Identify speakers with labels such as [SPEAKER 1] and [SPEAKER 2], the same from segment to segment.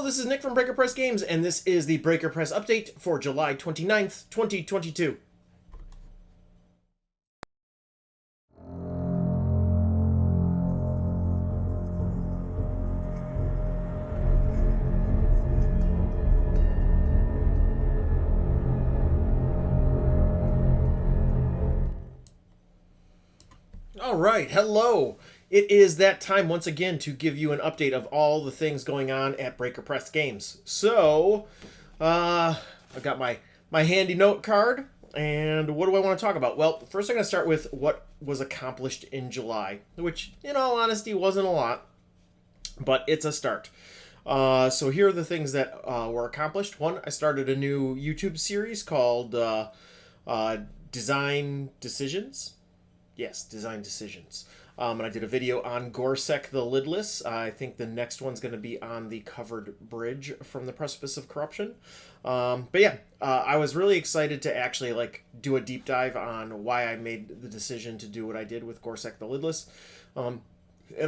[SPEAKER 1] this is Nick from Breaker Press Games, and this is the Breaker Press update for July 29th, 2022. All right, hello. It is that time once again to give you an update of all the things going on at Breaker Press Games. So, I got my handy note card, and what do I want to talk about? Well, first I'm going to start with what was accomplished in July, which, in all honesty, wasn't a lot, but it's a start. So here are the things that were accomplished. One, I started a new YouTube series called Design Decisions. Yes, Design Decisions. And I did a video on Gorrsecck the Lidless. I think the next one's going to be on the covered bridge from the Precipice of Corruption. But yeah, I was really excited to actually do a deep dive on why I made the decision to do what I did with Gorrsecck the Lidless. And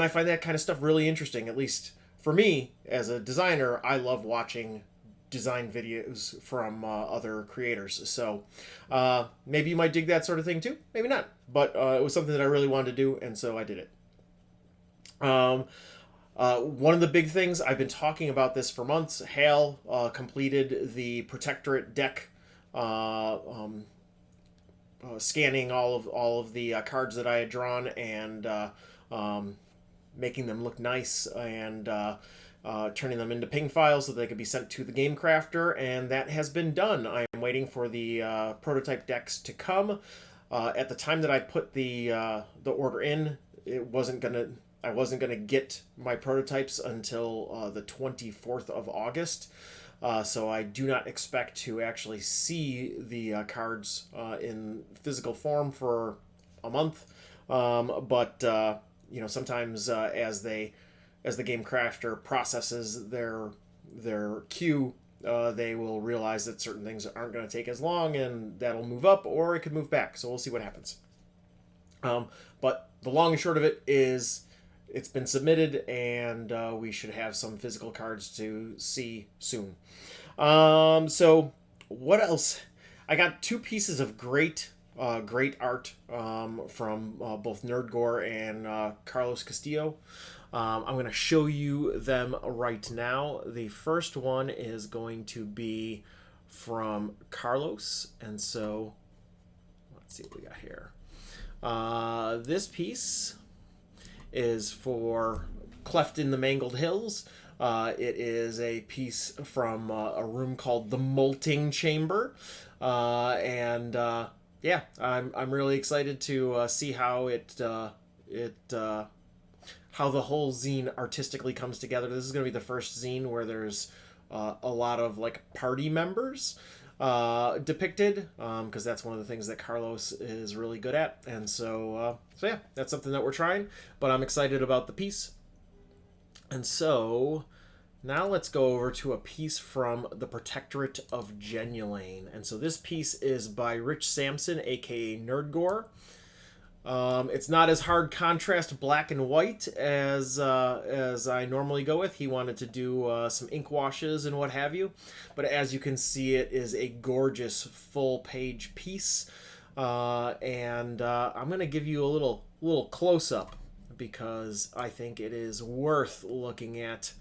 [SPEAKER 1] I find that kind of stuff really interesting. At least for me, as a designer, I love watching design videos from other creators. So maybe you might dig that sort of thing too. Maybe not. But it was something that I really wanted to do, and so I did it. One of the big things, I've been talking about this for months. Hale completed the Protectorate Deck, scanning all of the cards that I had drawn and making them look nice and turning them into ping files so they could be sent to the Game Crafter, and that has been done. I am waiting for the prototype decks to come. At the time that I put the order in, I wasn't gonna get my prototypes until the 24th of August. So I do not expect to actually see the cards in physical form for a month. But sometimes as the Game Crafter processes their queue, they will realize that certain things aren't going to take as long, and that'll move up, or it could move back. So we'll see what happens. But the long and short of it is, it's been submitted, and we should have some physical cards to see soon. So what else? I got two pieces of great art from both Nerdgore and Carlos Castillo. I'm going to show you them right now. The first one is going to be from Carlos, and so let's see what we got here. This piece is for Cleft in the Mangled Hills. It is a piece from a room called the Molting Chamber, and yeah, I'm really excited to see how how the whole zine artistically comes together. This is going to be the first zine where there's a lot of party members depicted, because that's one of the things that Carlos is really good at. And so yeah, that's something that we're trying, but I'm excited about the piece. And so now let's go over to a piece from the Protectorate of Genulane. And so this piece is by Rich Sampson, aka Nerdgore. It's not as hard contrast black and white as I normally go with. He wanted to do some ink washes and what have you, but as you can see, it is a gorgeous full page piece, and I'm gonna give you a little close up because I think it is worth looking at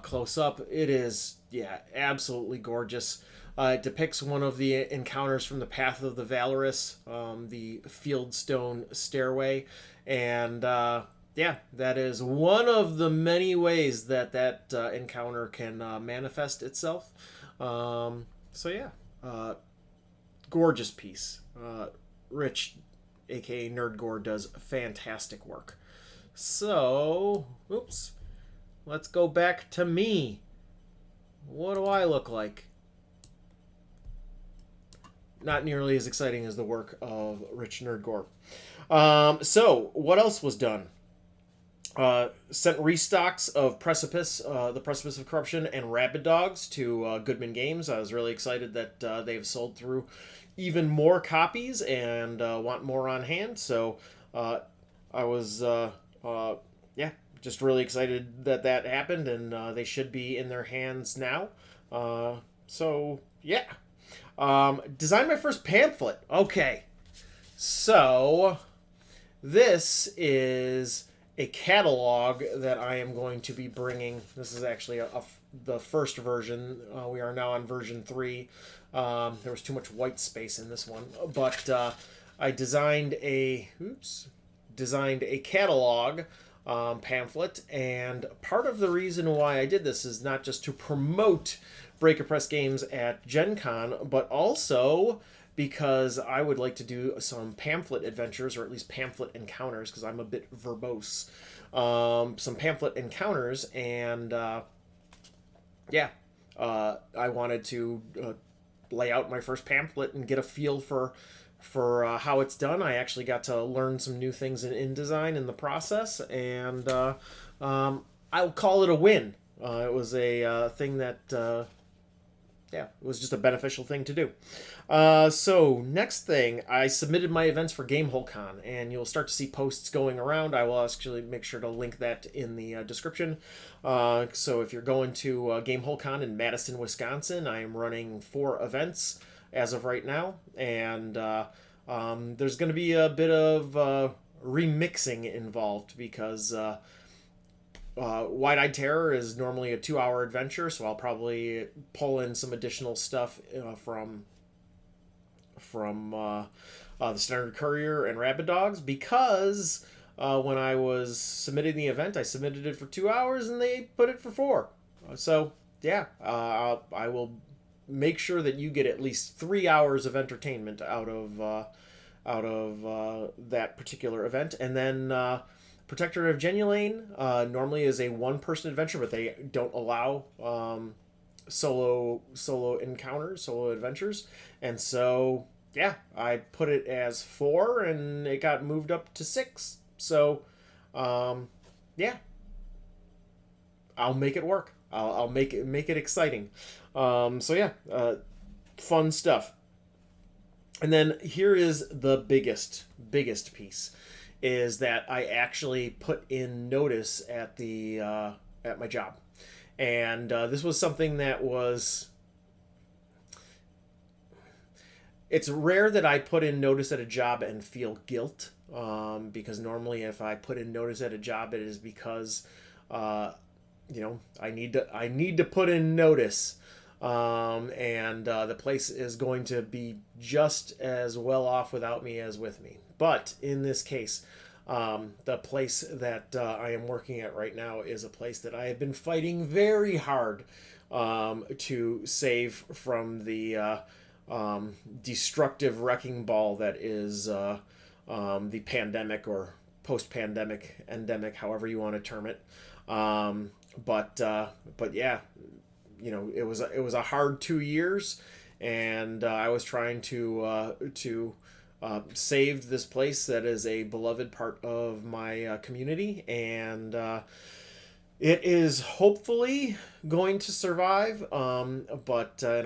[SPEAKER 1] close up. It is, yeah, absolutely gorgeous. It depicts one of the encounters from the Path of the Valorous, the Fieldstone Stairway, and yeah, that is one of the many ways that encounter can manifest itself. So yeah, gorgeous piece. Rich, aka Nerdgore, does fantastic work. So, oops, let's go back to me. What do I look like? Not nearly as exciting as the work of Rich Nerdgore. So, what else was done? Sent restocks of Precipice, the Precipice of Corruption, and Rabid Dogs to Goodman Games. I was really excited that they've sold through even more copies and want more on hand. So, I was, yeah, just really excited that that happened, and they should be in their hands now. So yeah. Designed my first pamphlet. Okay. So this is a catalog that I am going to be bringing. This is actually the first version. We are now on version 3. There was too much white space in this one, but I designed a catalog pamphlet, and part of the reason why I did this is not just to promote Breaker Press games at Gen Con, but also because I would like to do some pamphlet adventures, or at least pamphlet encounters, because I'm a bit verbose. Some pamphlet encounters, and I wanted to lay out my first pamphlet and get a feel for how it's done. I actually got to learn some new things in InDesign in the process, and I'll call it a win. It was a thing that... it was just a beneficial thing to do. So next thing, I submitted my events for Gamehole Con, and you'll start to see posts going around. I will actually make sure to link that in the description. So if you're going to Gamehole Con in Madison, Wisconsin, I am running 4 events as of right now, and there's going to be a bit of remixing involved because... Wide-Eyed Terror is normally a 2-hour adventure, so I'll probably pull in some additional stuff from the Standard Courier and Rabid Dogs, because when I was submitting the event, I submitted it for 2 hours and they put it for 4. So yeah, I will make sure that you get at least 3 hours of entertainment out of that particular event, and then. Protectorate of Genulane normally is a 1-person adventure, but they don't allow solo encounters, solo adventures. And so, yeah, I put it as 4, and it got moved up to 6. So, yeah, I'll make it work. I'll make it exciting. So yeah, fun stuff. And then here is the biggest piece. Is that I actually put in notice at the at my job, and this was something that was. It's rare that I put in notice at a job and feel guilt, because normally if I put in notice at a job, it is because, I need to put in notice. And the place is going to be just as well off without me as with me. But in this case, the place that I am working at right now is a place that I have been fighting very hard to save from the destructive wrecking ball that is the pandemic, or post-pandemic, endemic, however you want to term it. But yeah. It was a hard 2 years, and I was trying to save this place that is a beloved part of my community, and it is hopefully going to survive. And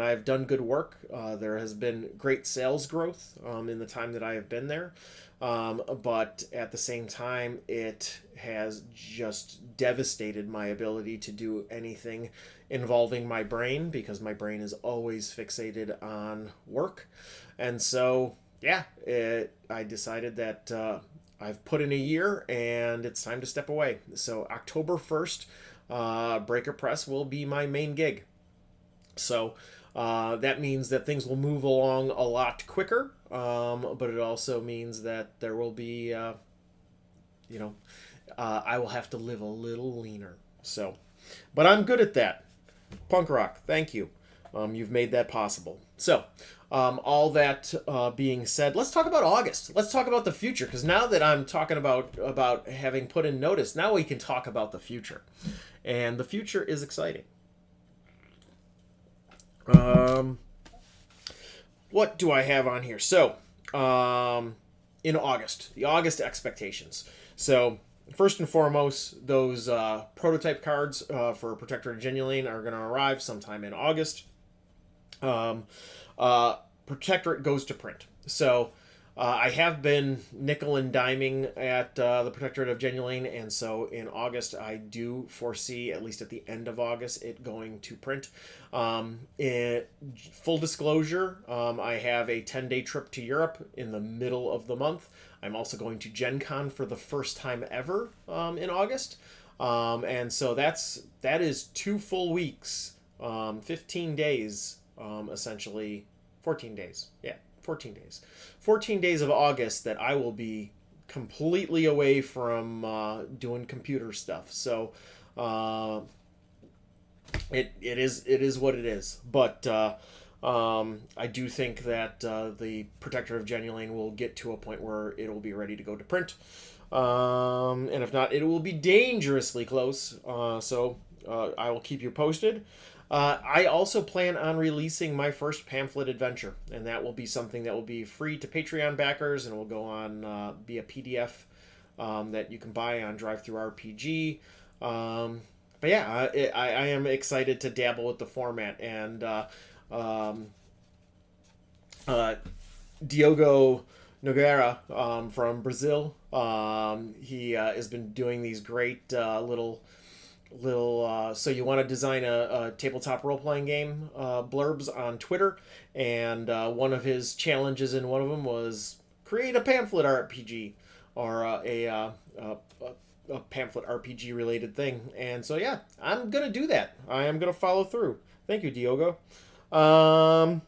[SPEAKER 1] I've done good work. There has been great sales growth in the time that I have been there. But at the same time, it has just devastated my ability to do anything involving my brain, because my brain is always fixated on work. And so, yeah, I decided that I've put in a year and it's time to step away. So October 1st, Breaker Press will be my main gig. So that means that things will move along a lot quicker, but it also means that there will be, I will have to live a little leaner. So, but I'm good at that. Punk rock, thank you. You've made that possible. So, all that being said, let's talk about August. Let's talk about the future, because now that I'm talking about having put in notice, now we can talk about the future. And the future is exciting. What do I have on here? So, in August, the August expectations. So, first and foremost, those prototype cards for Protectorate Genulane are going to arrive sometime in August. Protectorate goes to print. So, I have been nickel and diming at the Protectorate of Genuine, and so in August I do foresee, at least at the end of August, it going to print. Full disclosure, I have a 10-day trip to Europe in the middle of the month. I'm also going to Gen Con for the first time ever in August. And so that is 2 full weeks, 15 days, essentially 14 days. Yeah, 14 days. 14 days of August that I will be completely away from doing computer stuff. So it is what it is. But I do think that the Protector of Genuine will get to a point where it will be ready to go to print. And if not, it will be dangerously close. So I will keep you posted. I also plan on releasing my first pamphlet adventure, and that will be something that will be free to Patreon backers, and will go on be a PDF that you can buy on Drive-Thru RPG. But yeah, I am excited to dabble with the format, and Diogo Nogueira from Brazil, he has been doing these great little so you want to design a tabletop role-playing game blurbs on Twitter, and one of his challenges in one of them was create a pamphlet RPG, or a pamphlet RPG related thing. And so yeah, I'm gonna do that. I am gonna follow through. Thank you, Diogo. What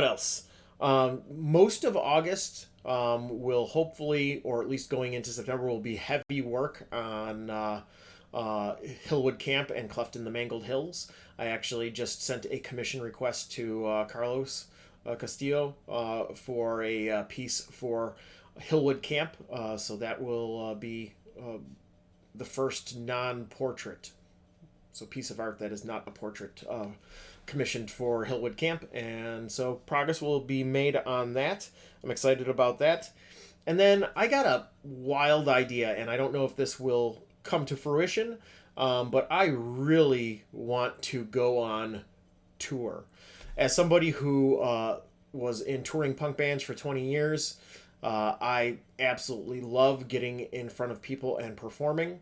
[SPEAKER 1] else? Most of August will hopefully, or at least going into September, will be heavy work on Hillwood Camp and Cleft in the Mangled Hills. I actually just sent a commission request to Carlos Castillo for a piece for Hillwood Camp. So that will be the first non-portrait, so piece of art that is not a portrait, commissioned for Hillwood Camp. And so progress will be made on that. I'm excited about that. And then I got a wild idea, and I don't know if this will come to fruition, but I really want to go on tour. As somebody who was in touring punk bands for 20 years, I absolutely love getting in front of people and performing.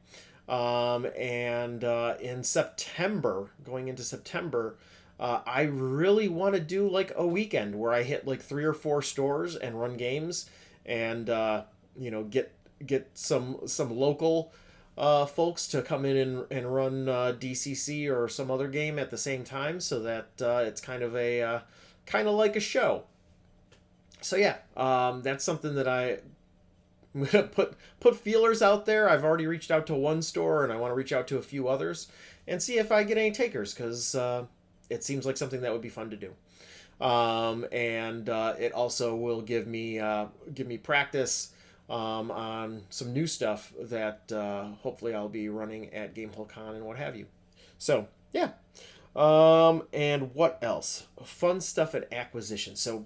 [SPEAKER 1] And in September, going into September, I really want to do like a weekend where I hit like 3 or 4 stores and run games, and get some local folks to come in and run DCC or some other game at the same time, so that it's kind of like a show. So yeah, that's something that I'm gonna put feelers out there. I've already reached out to one store, and I want to reach out to a few others and see if I get any takers, because it seems like something that would be fun to do. And it also will give me practice on some new stuff that hopefully I'll be running at Gamehole Con and what have you. So yeah. And what else? Fun stuff at acquisition. So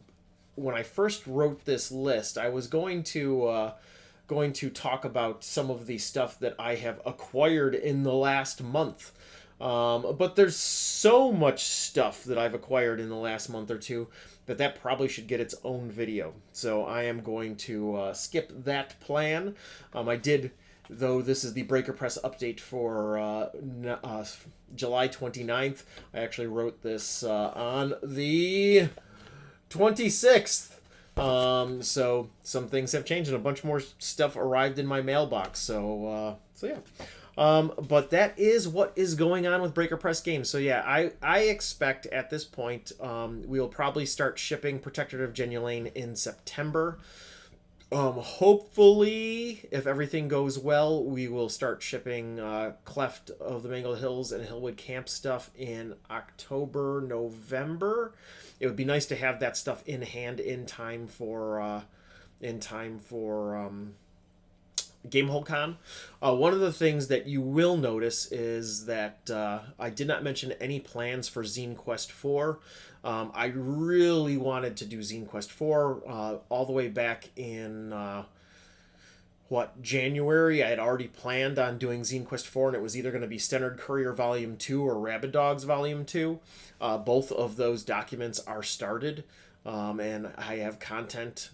[SPEAKER 1] when I first wrote this list, I was going to talk about some of the stuff that I have acquired in the last month. But there's so much stuff that I've acquired in the last month or two that probably should get its own video. So I am going to skip that plan. I did, though this is the Breaker Press update for July 29th. I actually wrote this on the 26th. So some things have changed, and a bunch more stuff arrived in my mailbox. So yeah. But that is what is going on with Breaker Press Games. So yeah, I expect at this point we will probably start shipping Protectorate of Genuine in September. Hopefully, if everything goes well, we will start shipping Cleft of the Mangled Hills and Hillwood Camp stuff in October, November. It would be nice to have that stuff in hand in time for Gamehole Con. One of the things that you will notice is that I did not mention any plans for Zine Quest 4. I really wanted to do Zine Quest 4 all the way back in January. I had already planned on doing Zine Quest 4, and it was either going to be Stennard Courier Volume 2 or Rabid Dogs Volume 2. Both of those documents are started. and I have content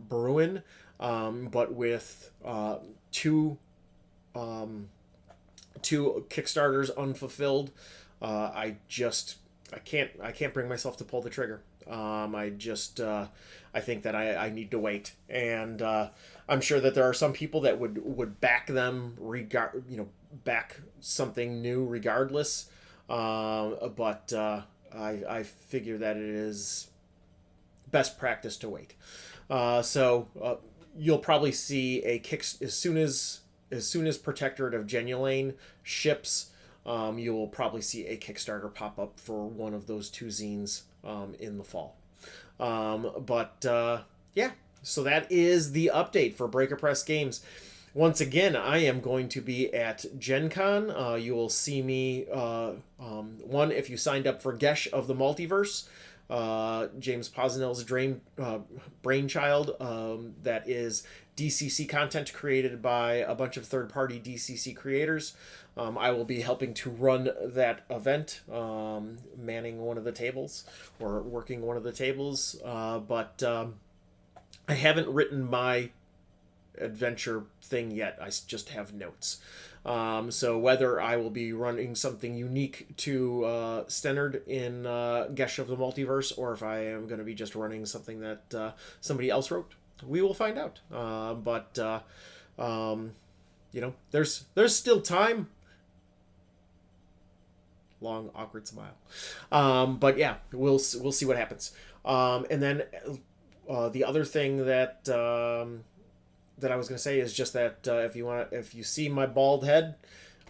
[SPEAKER 1] brewing, but with two two Kickstarters unfulfilled. I can't bring myself to pull the trigger. I think that I need to wait, and I'm sure that there are some people that would back them back something new regardless. But I figure that it is best practice to wait. So you'll probably see a kick as soon as Protectorate of Genulane ships. You will probably see a Kickstarter pop up for one of those two zines in the fall. Yeah, so that is the update for Breaker Press Games. Once again, I am going to be at Gen Con. You will see me, one, if you signed up for Gesh of the Multiverse, James Posnell's brainchild, that is DCC content created by a bunch of third-party DCC creators. I will be helping to run that event, manning one of the tables or working one of the tables. But I haven't written my adventure thing yet. I just have notes. So whether I will be running something unique to Stennard in Gesh of the Multiverse, or if I am going to be just running something that somebody else wrote, we will find out. There's still time. Long awkward smile. But yeah, we'll see what happens. And then the other thing that that I was going to say is just that if you see my bald head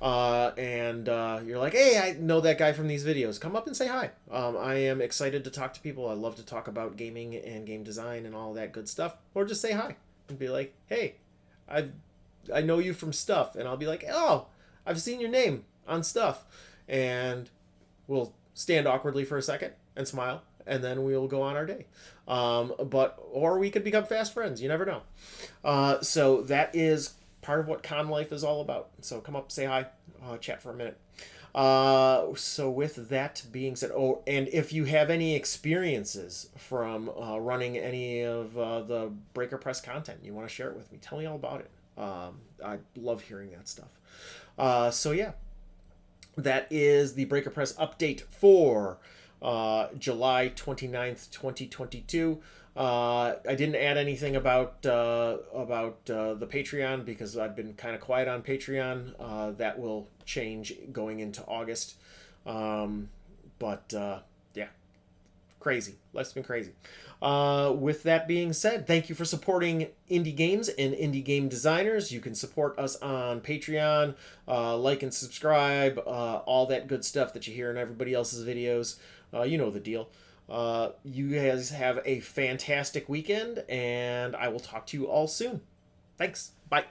[SPEAKER 1] and you're like, hey, I know that guy from these videos, come up and say hi. I am excited to talk to people. I love to talk about gaming and game design and all that good stuff. Or just say hi and be like, hey, I know you from stuff. And I'll be like, oh, I've seen your name on stuff. And we'll stand awkwardly for a second and smile, and then we'll go on our day. Or we could become fast friends. You never know. So that is part of what con life is all about. So come up, say hi, chat for a minute. So with that being said, oh, and if you have any experiences from running any of the Breaker Press content, you want to share it with me, tell me all about it. I love hearing that stuff. So yeah, that is the Breaker Press update for July 29th, 2022. I didn't add anything about the Patreon because I've been kind of quiet on Patreon. That will change going into August. Yeah, crazy. Life's been crazy. With that being said, thank you for supporting indie games and indie game designers. You can support us on Patreon, like and subscribe, all that good stuff that you hear in everybody else's videos. You know the deal. You guys have a fantastic weekend, and I will talk to you all soon. Thanks. Bye.